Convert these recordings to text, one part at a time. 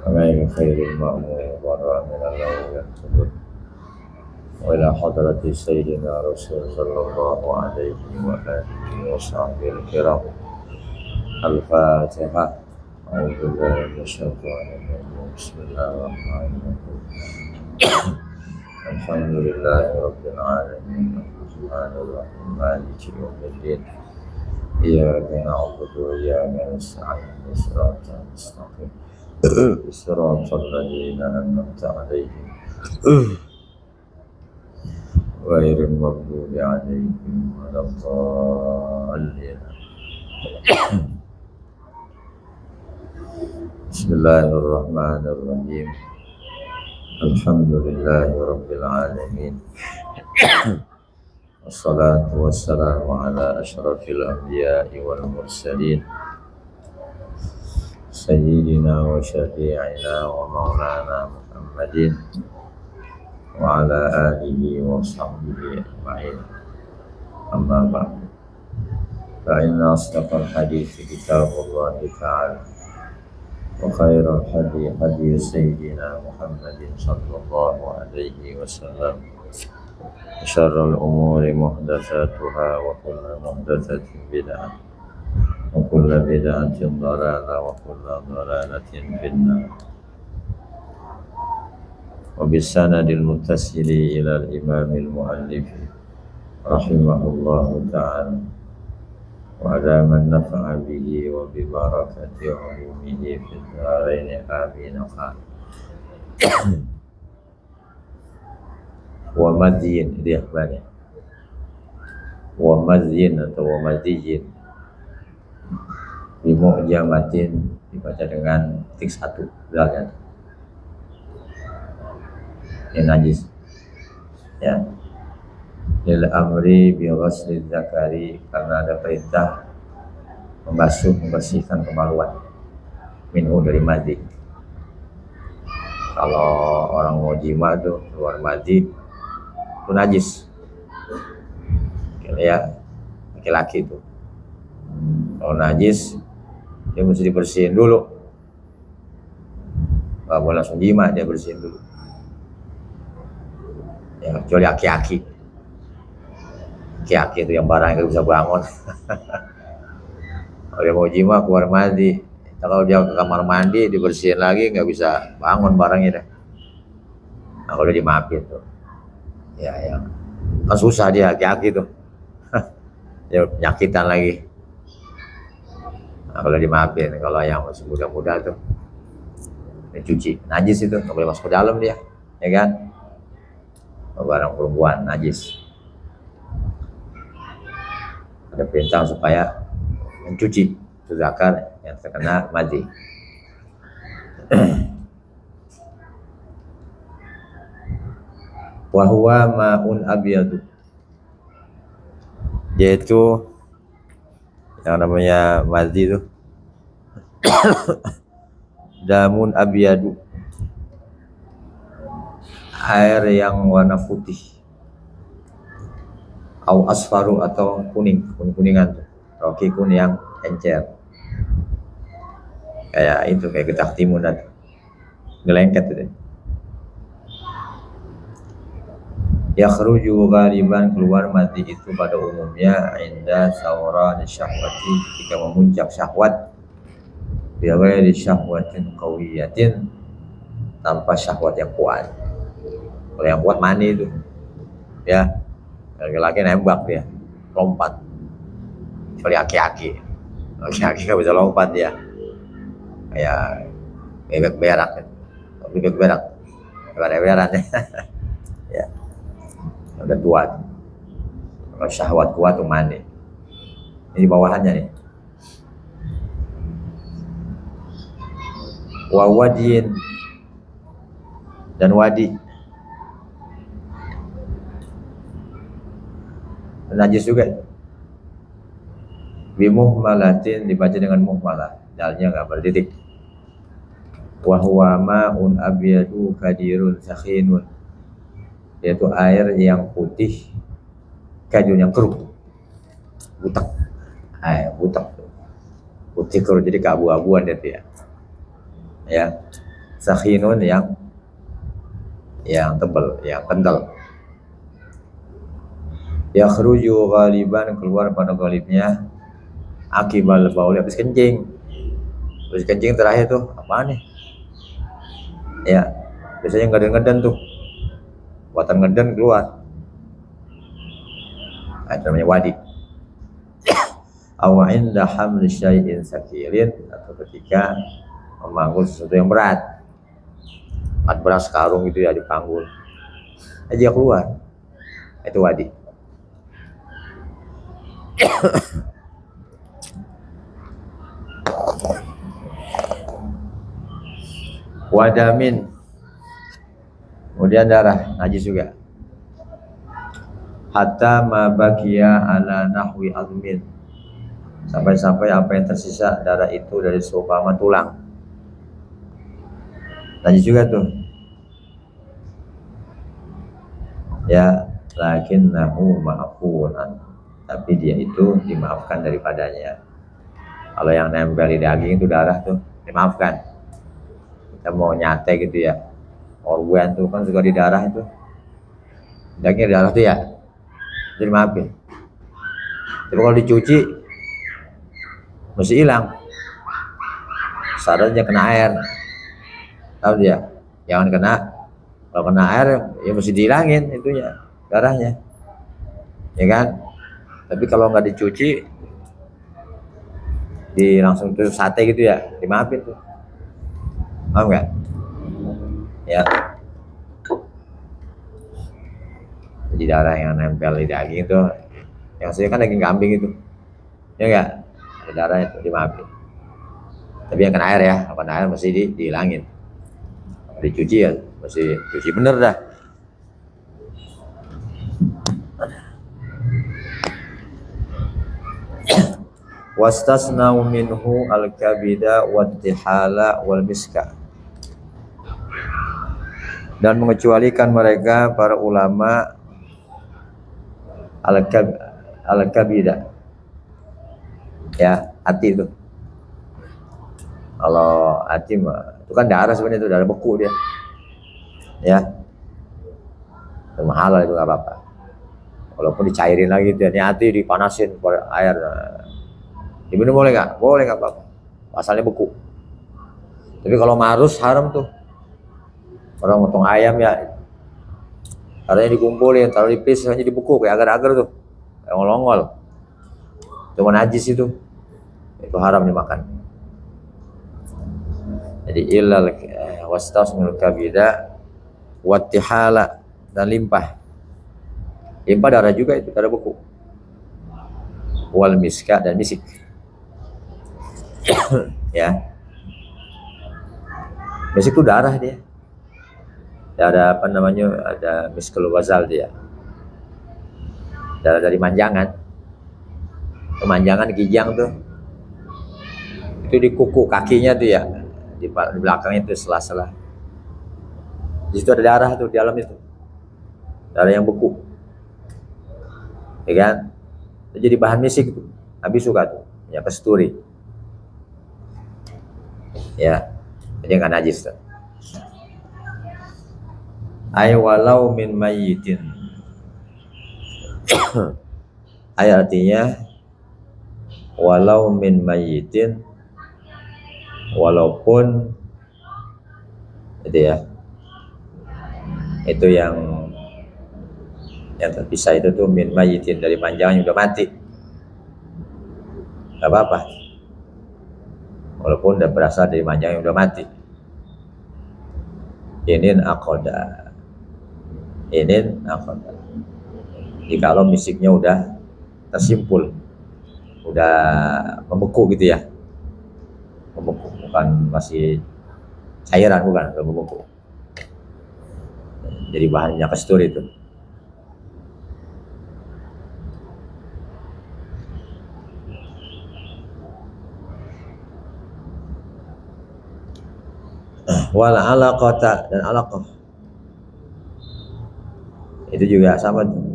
غير خير المأمور وراء من الله يقصد وإلى حضرة سيدنا رسول صلى الله عليه وآله وصحبه الكرام. الفاتحة. أعوذ بالله من الشيطان الرجيم. بسم الله الرحمن الرحيم. الحمد لله رب العالمين الرحمن الرحيم مالك يوم الدين إياك نعبد وإياك نستعين صراط المستقيم صراط الذين أنعمت عليهم غير المغضوب عليهم ولا الضالين. بسم الله الرحمن الرحيم. الحمد لله رب العالمين والصلاة والسلام على أشرف الأنبياء والمرسلين سيدنا وشفيعنا ومولانا محمد وعلى آله وصحبه أجمعين. أما بعد فإن أصدق الحديث كتاب الله تعالى وخير الهدي هدي سيدنا محمد صلى الله عليه وسلم شر الأمور محدثاتها وكل محدثة بدعة وكل بدعة ضلالة وكل ضلالة في النار. وبالسند المتصل إلى الإمام المؤلف رحمه الله تعالى وأدام النفع به وببركة علومه في الدارين آمين. قال ومدين dia banyak ومدين atau ومدين bimu'jamatin dibaca dengan titik satu belakang ini najis ya. Lil amri bi ghusli zakari karena ada perintah membersihkan kemaluan minhu dari madi. Kalau orang mau jima tuh keluar madi itu najis ya, laki-laki itu kalau najis dia mesti dibersihin dulu, nggak boleh langsung jima, dia bersihin dulu ya, kecuali aki-aki itu yang barang nggak bisa bangun. Kalau dia mau jima keluar mandi, kalau dia ke kamar mandi dibersihin lagi nggak bisa bangun barangnya deh. Nah kalau dia dimaafin tuh ya kan susah dia aki-aki tuh dia penyakitan lagi. Nah kalau dimaafin, kalau yang masih muda-muda tuh dicuci, najis itu nggak boleh masuk ke dalam dia ya kan, barang perempuan najis. Ada perintah supaya mencuci itu zakar yang terkena madi. Wa huwa ma'un abyadu, yaitu yang namanya madi itu damun abyadu, air yang warna putih, au asfaru atau kuningan tuh, rokikun yang encer kayak itu, kayak getah timun dan gelengket itu. Yakhruju ghaliban, keluar mati itu pada umumnya inda sawran syahwati, ketika memuncak syahwat, bi ghairi syahwatin qawiyatin, tanpa syahwat yang kuat. Kalau yang kuat mani itu ya, laki-laki nembak dia, lompat. Kecuali aki-aki nggak bisa lompat dia, kayak bebek berak ya, udah tua. Kalau syahwat kuat tuh mandi. Ini bawahannya nih. Wa wadin, dan wadi najis juga. Bimuhmalatin, dibaca dengan muhmalah, dalnya nggak bertitik. Wa huwa ma'un abyadu kadirun sakhinun, yaitu air yang putih kajun yang keruh, butek, butek putih keruh, jadi keabu-abuan dia tuh ya. ya. Sakhinun yang tebal, yang kental. Yakhruju ghaliban, keluar pada ghalibnya, akibal baul, habis kencing. Habis kencing terakhir tuh apa nih? Ya, biasanya ngeden-ngeden tuh. Buatan ngeden keluar. Nah, itu namanya wadi. Aw inda hamli syai'in sakilin, atau ketika memanggul sesuatu yang berat. Beras karung gitu ya dipanggul. Aja keluar. Itu wadi. Wadamin, kemudian darah najis juga. Hatta ma baqiya ala nahwi azmin, sampai apa yang tersisa darah itu dari seumpama tulang, najis juga tuh. Ya, lakinnahu ma'fun, tapi dia itu dimaafkan daripadanya. Kalau yang nempel di daging itu darah tuh dimaafkan. Kita mau nyate gitu ya, organ tuh kan suka di darah itu, dagingnya darah tuh ya, jadi maafin. Tapi kalau dicuci mesti hilang, syaratnya kena air, tahu dia, jangan kena. Kalau kena air ya mesti dihilangin itunya, darahnya, ya kan. Tapi kalau nggak dicuci, langsung tuh sate gitu ya, dimaafin tuh. Paham nggak? Ya. Jadi darah yang nempel di daging itu, yang saya kan daging kambing itu, ya nggak? Ada darah itu dimaafin. Tapi yang kena air ya, kena air mesti dihilangin. Dicuci ya, mesti cuci bener dah. Wastasnau minhu al-kabida wat-tihala wal miska, dan mengecualikan mereka para ulama al-kabida, ya, hati itu. Kalau hati itu kan darah sebenarnya, itu darah beku dia, ya, itu mahal itu nggak apa-apa. Walaupun dicairin lagi dia, hati dipanasin pada air, diminum boleh nggak? Boleh, nggak apa-apa, asalnya beku. Tapi kalau marus haram tuh. Orang motong ayam ya, darahnya dikumpulin, taruh di pis, hanya dibeku kayak agar-agar tuh, kayak ngolongol. Cuma najis itu haram dimakan. Jadi ilal wastasnul kabida wattihala, dan limpah darah juga, itu darah beku. Wal miska, dan misik. Ya, misik itu darah dia. Ada apa namanya, ada miskul wazal dia, darah dari manjangan. Manjangan kijang tuh, itu di kuku kakinya tuh ya, di belakangnya itu sela-sela, di situ ada darah tuh, di dalam itu darah yang beku, ya kan. Itu jadi bahan misik tuh, Nabi suka tuh, ya, kasturi, ya, jadi nggak najis tuh. Ay walau min mayyitin, ay artinya walau min mayyitin, walaupun itu ya, itu yang terpisah itu tuh min mayyitin, dari panjangan yang udah mati, nggak apa-apa, walaupun udah berasal dari panjangan yang udah mati. Inin akoda, jikalau misiknya udah tersimpul, udah membeku gitu ya, membeku, bukan masih cairan, bukan, udah membeku, jadi bahannya kasturi itu. Wal alaqata, dan alaqah itu juga sama tuh,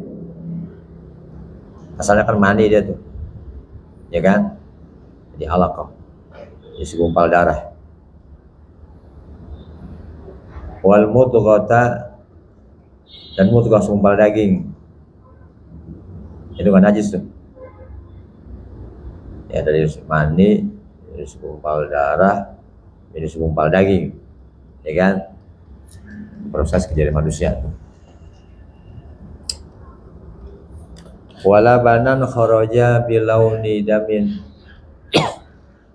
asalnya kan mani dia tuh, ya kan. Jadi alaqah, jadi segumpal darah. Wal mudghata, dan mudghah segumpal daging. Itu kan najis tuh. Ya dari mani, dari segumpal darah, dari segumpal daging. Ya kan? Proses kejadian manusia tuh. Wala banan kharaja bilauni damin,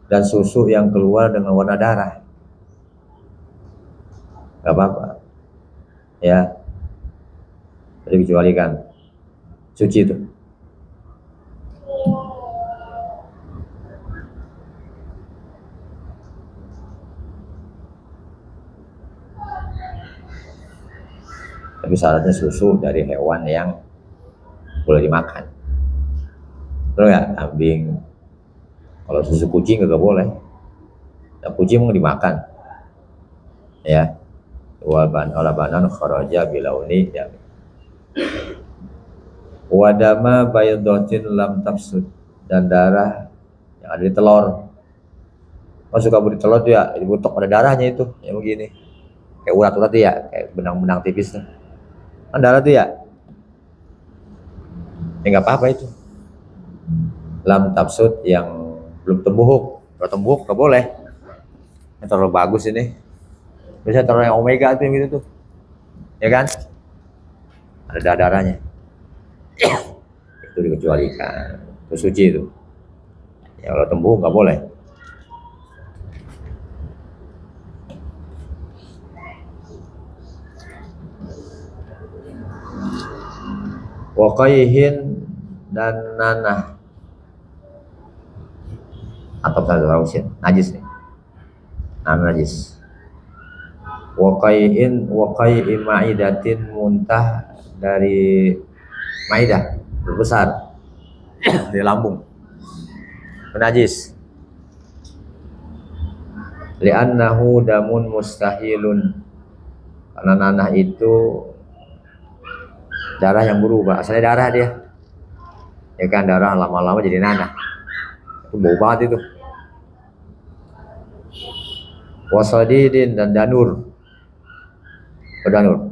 dan susu yang keluar dengan warna darah. Gak apa-apa. Ya. Jadi kecualikan. Suci itu. Tapi syaratnya susu dari hewan yang boleh dimakan. Terus ya, kambing. Kalau susu kucing gak boleh. Dan kucing mau dimakan. Ya. Wala banan kharaja bilauni damin. Wadama baydatin lam tafsud, dan darah yang ada di telur. Oh, suka beli telur tuh ya, dibutok pada darahnya itu, ya begini. Kayak urat-urat tuh ya, kayak benang-benang tipis tuh. Kan darah tuh ya. Ya nggak apa-apa itu. Lam tafsud yang belum tembuhuk. Kalau tembuhuk nggak boleh. Ini terlalu bagus ini. Biasanya telur yang omega tuh yang gitu tuh. Ya kan? Ada darahnya. Itu dikecualikan. Itu suci itu. Ya kalau tembuhuk nggak boleh. Waqaihin, dan nanah. Atau tausin, najis nih. Nanah najis. Waqaihin, waqai maidatin, muntah dari maidah berbesar di lambung. Najis. Li'annahu damun mustahilun. Karena nanah itu darah yang berubah, asalnya darah dia. Ya kan, darah lama-lama jadi nanah. Itu bau banget itu. Wasadidin, dan danur. Danur.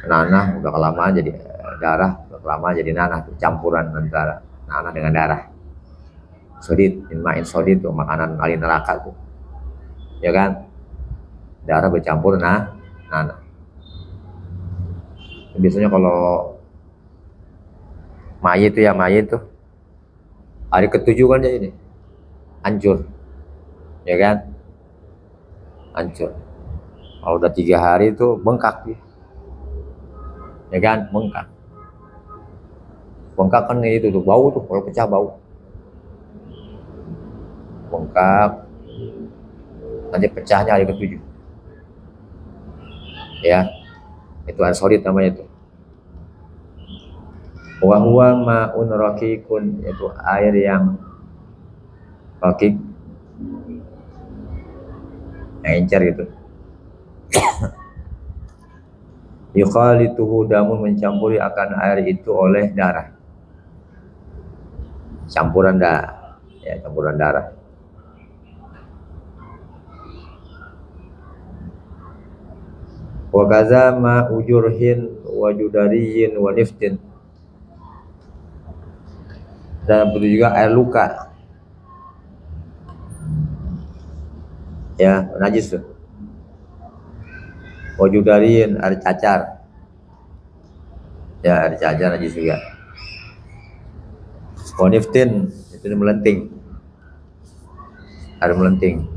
Nanah udah kelamaan jadi darah, udah kelamaan jadi nanah, campuran antara nanah dengan darah. Sodid, inmain sodid tuh makanan ahli neraka tuh. Ya kan? Darah bercampur nanah. Biasanya kalau mayit tuh hari ke-7 kan ya ini hancur, ya kan, hancur. Kalau udah 3 hari itu bengkak dia, ya kan, bengkak kan itu tuh bau tuh, kalau pecah bau, bengkak, nanti pecahnya hari ke-7, ya. Itu air solid namanya itu. Wa huwa ma'un raqiqun, yaitu air yang raqiq, yang encer gitu. Yukhalituhu damun, mencampuri akan air itu oleh darah. Campuran darah, ya, campuran darah. Wa kaza ma ujurhin wa judariyin wa niftin, dan begitu juga air luka, ya, najis tuh. Wa judariyin, air cacar, ya, air cacar najis juga. Wa niftin, itu melenting, air melenting.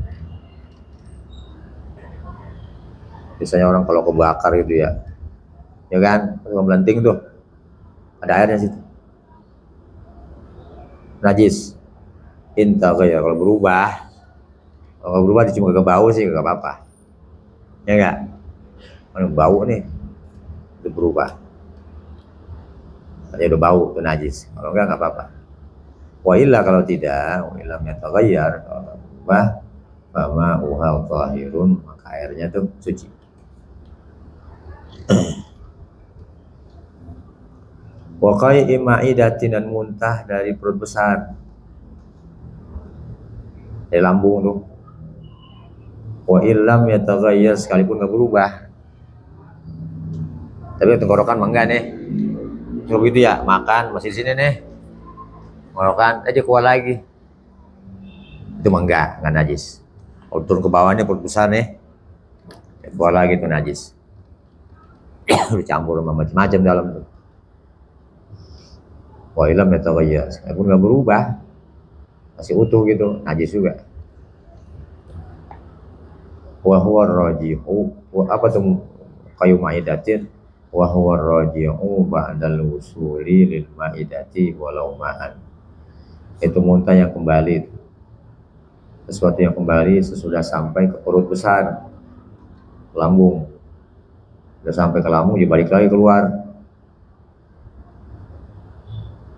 Biasanya orang kalau kebakar gitu ya kan, kalau melenting tuh ada airnya situ, najis. Inta ya, kalau berubah cuma ke bau sih nggak apa-apa, ya nggak. Kalau bau nih itu berubah, dia udah bau, itu najis. Kalau nggak apa-apa. Wa illa, kalau tidak, wa illa yataghayyar, kalau berubah, fama uhal tahirun, maka airnya tuh suci. Wakai ima'idatin, dan muntah dari perut besar, dari lambung tuh. Wa illam yataghayyar, sekalipun nggak berubah. Tapi tenggorokan mah enggak nih. Coba gitu ya, makan masih di sini nih. Tenggorokan aja keluar lagi. Itu mah enggak najis. Kalau turun ke bawahnya perut besar nih, keluar lagi itu najis. Dicampur sama macam-macam dalam tuh. Wa illam yataghayyar, sekalipun nggak berubah, masih utuh gitu, najis juga. Wa huwa rajihu, wa apa tuh kayu maidatin, wa huwa rajihu ba'dal wusuli lil maidati walau ma'an. Itu muntah yang kembali, sesuatu yang kembali sesudah sampai ke perut besar, lambung. Sudah sampai ke lambung, dia balik lagi keluar,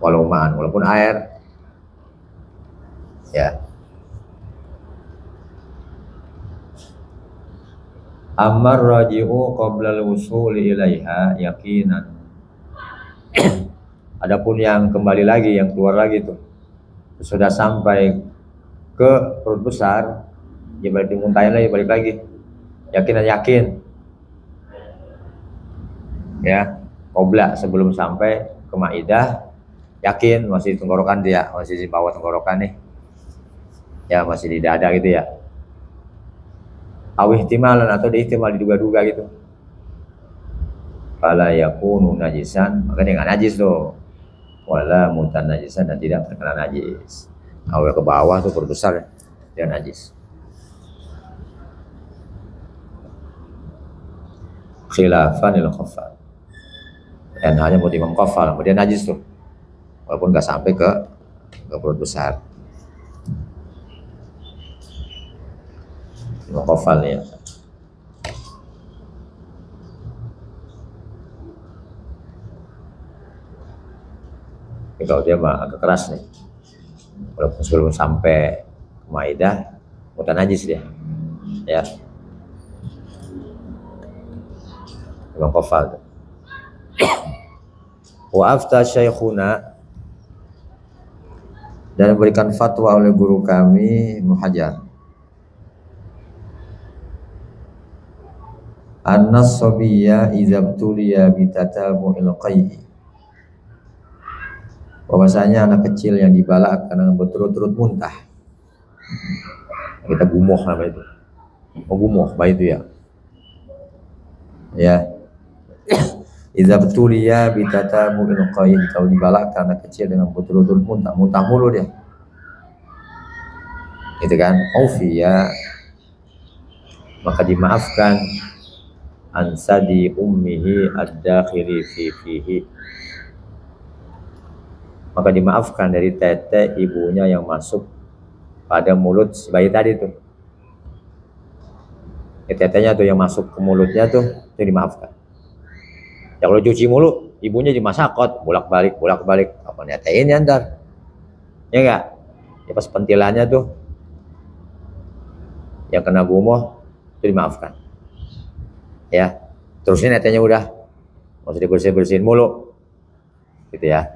walau ma'an, walaupun air. Ya. Amar raji'u qabla al-wusuli ilaiha yakinan. Adapun yang kembali lagi, yang keluar lagi tuh, sudah sampai ke perut besar, dia balik dimuntahin lagi, balik lagi. Yakin. Ya, qabla, sebelum sampai ke maidah, yakin masih di tenggorokan dia, masih di bawah tenggorokan nih. Ya, masih di dada gitu ya. Ihtimalan, atau ihtimal diduga-duga gitu. Fala yakunu najisan, maka dia nggak najis tuh. Wala mutan najisan, dan tidak terkena najis. Kalau ke bawah tuh perut besar, dia najis. Khilafanil khafal. Dan hanya buat imam khafal, dia najis tuh. Walaupun nggak sampai ke perut besar. Khafal ya. Kalau dia mah agak keras nih, walaupun sebelum sampai ke maidah, mutan najis dia, ya. Khafal. Wa afta syekhuna, dan berikan fatwa oleh guru kami Muhajar, An-nas sabiyya idza btuliya bitatabu'il qayhi, bahwasanya anak kecil yang dibalak karena berturut-turut muntah, kita gumoh nama itu, gumoh baik itu ya idza btuliya bitatabu'il qayhi, kalau dibalak karena kecil dengan berturut-turut muntah mulu dia, gitu kan, ufiya, maka dimaafkan ansadi ummihi ad-dakhili fihi, maka dimaafkan dari tete ibunya yang masuk pada mulut si bayi tadi tuh. Tetenya tuh yang masuk ke mulutnya tuh, itu dimaafkan. Ya kalau cuci mulu, ibunya dimasakot, bolak-balik, apa netein ya ntar, ya enggak? Ya pas pentilannya tuh, yang kena gumoh, itu dimaafkan. Ya, terusnya netenya udah, nggak usah dibersihin mulu, gitu ya.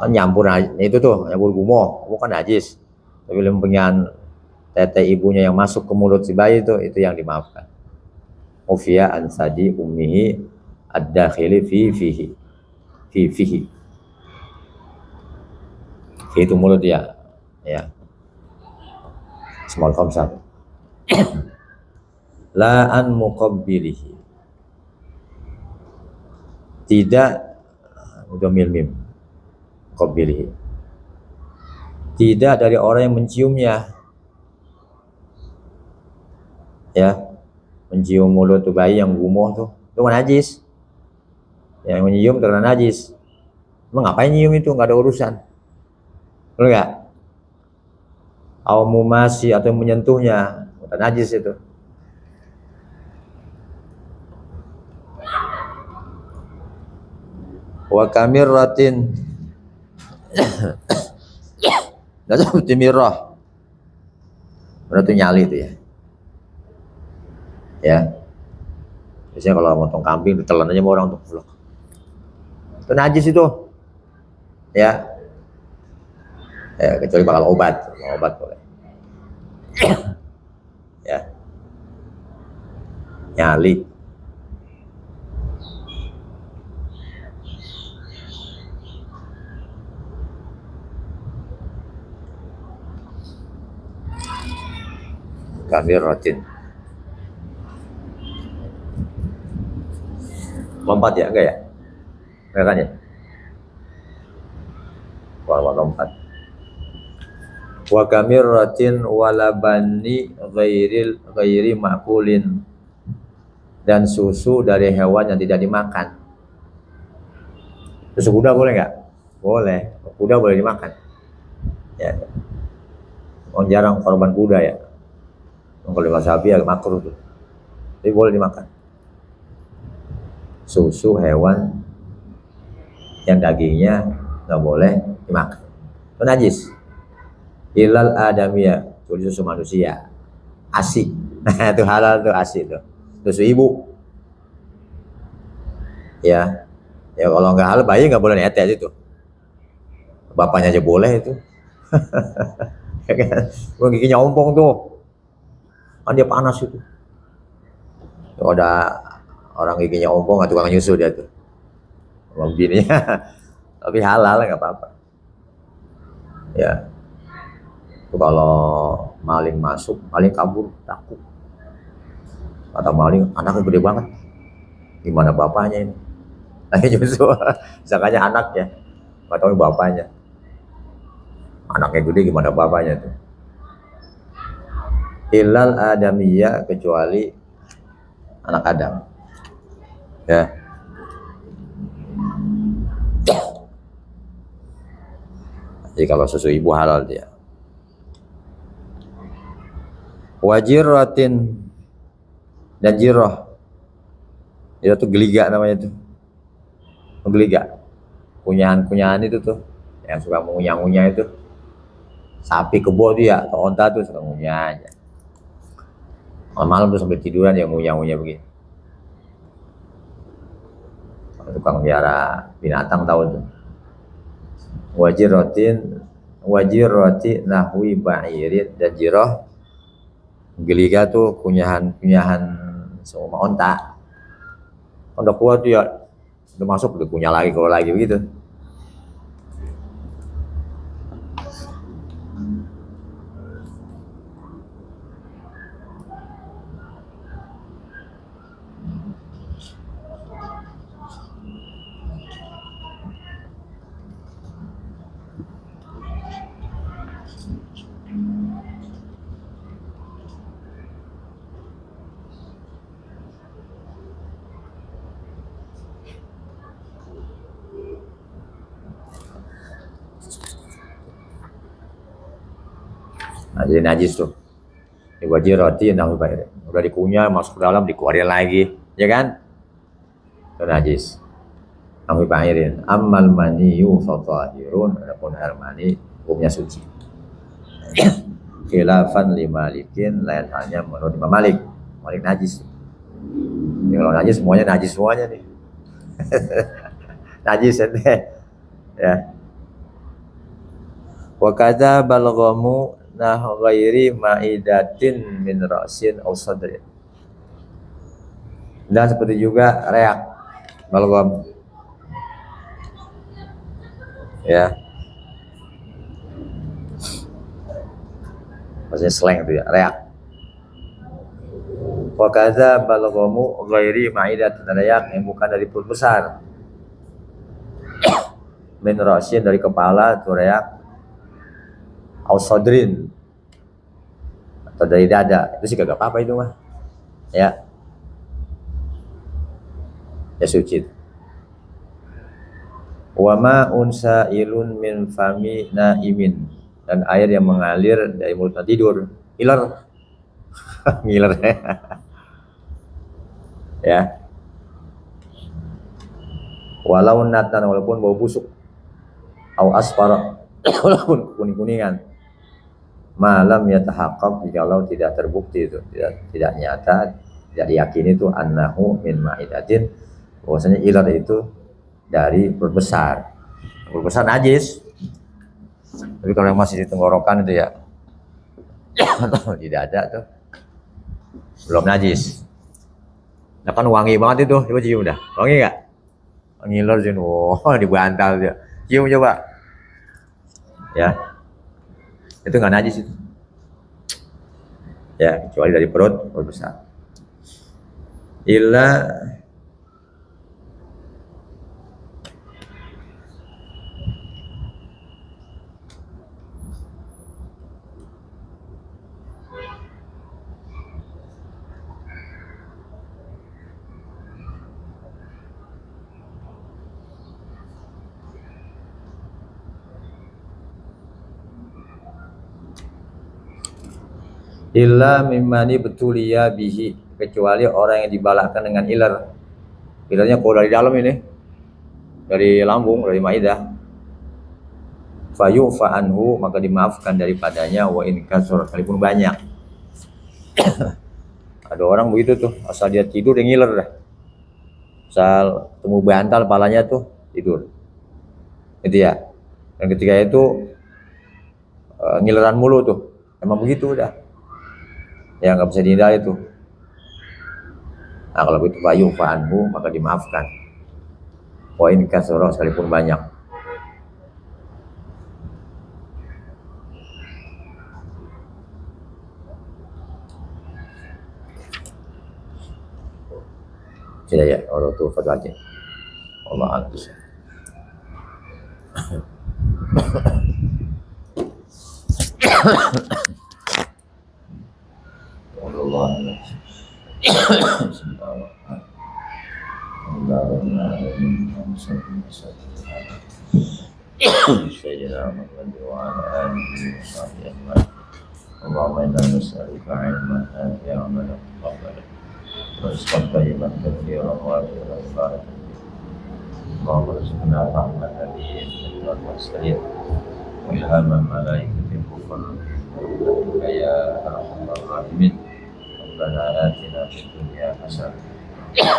Kan nyampur itu tuh, nyampur gumoh kan najis. Tapi lempengan tete ibunya yang masuk ke mulut si bayi itu yang dimaafkan. Ufiya ansadi ummihi ad-dakhili fihi. Itu mulut ya. Small khamsah. La an muqabbilihi, tidak, udah mim muqabbilihi, tidak dari orang yang menciumnya, ya, mencium mulut tuh bayi yang gumoh tuh, itu kan najis, yang menyium karena najis. Emang ngapain nyium itu, nggak ada urusan, betul nggak? Mumasi atau menyentuhnya, bukan najis itu. Wa kamirratin, dan seperti mirrah, berarti nyali itu ya. Biasanya kalau motong kambing ditelan aja sama orang untuk vlog, itu najis itu, ya. Kecuali bakal obat boleh. Ya, nyali. Kami rutin. Lompat ya, enggak ya? Enggak kan ya? Lompat. Wa kamiratin walabani ghairi ma'kulin, dan susu dari hewan yang tidak dimakan. Susu kuda boleh nggak? Boleh. Kuda boleh dimakan. Ya. Orang jarang korban kuda ya. Kalau lewat sapi agak makruh tuh. Tapi boleh dimakan. Susu hewan yang dagingnya nggak boleh dimakan. Itu najis. Ilal adamiyah, susu manusia. ASI. Itu halal tuh, ASI tuh. Susu ibu. Ya. Ya kalau nggak halal bayi nggak boleh netes itu. Bapaknya aja boleh itu. Giginya ompong tuh. Kan dia panas itu. Kalau ada orang giginya ompong atau tukang nyusu dia tuh. Ngomong bininya. Tapi halal nggak apa-apa. Ya. Itu kalau maling masuk, maling kabur, takut. Kata maling, anaknya gede banget. Gimana bapaknya ini? Nah, nyusu. Misalkannya anaknya. Nggak tahu bapaknya. Anaknya gede gimana bapaknya tuh. Ilal adamiyah, kecuali anak Adam. Ya. Jadi kalau susu ibu halal dia. Wajiratin, dan jiroh. Itu tuh geliga namanya tuh. Geliga. Kunyahan-kunyahan itu tuh yang suka mengunyah-ngunyah itu. Sapi kebo tuh ya, atau onta tuh suka ngunyah aja. Malam tuh sampai tiduran yang ngunyah-ngunyah begini. Tukang biara binatang tahu tuh. Wajiroti nahwi ba'irin, dan jiroh geliga tuh kunyahan semua onta. Udah kuat tuh ya, udah masuk udah kunyah lagi kalau lagi begitu. Nah, jadi najis tuh. Wajib roti nah udah dikunyah masuk ke dalam dikeluarin lagi, ya kan? Itu najis. Nahu ba'irin. Ammal maniyu fatahirun, adapun air mani hukumnya suci. Khilafan limalikin, lain halnya menurut Imam Malik. Malik najis. Ya, kalau najis semuanya nih. Najis ya. Wa kadza balghamu nah ghairi ma'idatin min ra'sin aw sadrin. Dan seperti juga reak balgham. Ya. Maksudnya slang itu ya, reak. Wa kadza balghamu ghairi ma'idatin, reak yang bukan dari perut besar. Min ra'sin, dari kepala itu reak. Ausodrin, atau dari dada, itu sih kagak apa-apa itu mah, ya suci. Wa ma'un sa'ilun min fami na'imin, dan air yang mengalir dari mulut tidur, iler, ngiler, ya. Walau natan, walaupun bau busuk, au asfara, walaupun kuning-kuningan. Malam ya tahaqqaq, jikalau tidak terbukti itu, tidak nyata, tidak diyakini itu annahu min ma'idatin, bahwasanya ilar itu dari perut besar. Perut besar najis. Tapi kalau yang masih di tenggorokan itu ya atau tidak ada tuh belum najis. Nah kan wangi banget itu, coba cium dah. Wangi nggak? Ngiler sih, oh dibantal dia. Cium coba, ya. Itu nggak najis itu. Ya, kecuali dari perut besar. Illa illa mimani betulia bihi, kecuali orang yang dibalakkan dengan iler. Ilernya kalau dari dalam ini, dari lambung, dari maidah. Fayu fa'anhu, maka dimaafkan daripadanya, wa in kasur, sekalipun banyak. Ada orang begitu tuh, asal dia tidur dia ngiler dah. Asal temu bantal palanya tuh tidur. Gitu ya. Dan ketika itu ngileran mulu tuh. Emang begitu udah. Ya nggak bisa dihindari itu. Nah kalau begitu fayu fa'anhu, maka dimaafkan. Wa in kasura, sekalipun banyak. Sudah ya, orang tuh fatwa aja. Allah a'lam. Allah Sayyidina Muhammad wa ala alihi wa sahbihi ajma'in. Allahumma inna nas'aluka 'ilman nafi'an wa 'amalan mutaqabbalan wa rizqan thayyiban kathiran wa ajran barakan. Allahumma rizqna fahman nabiyyin wa mursalin wa ilhaman malaikatin muqarrabin ya arhamar rahimin. Rabbana atina fid dunya hasanah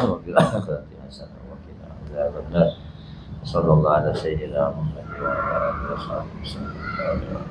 wa fil akhirati hasanah wa qina adzabannar. Sallallahu ala sayyidina Muhammad wa ala alihi wa sahbihi wasallam.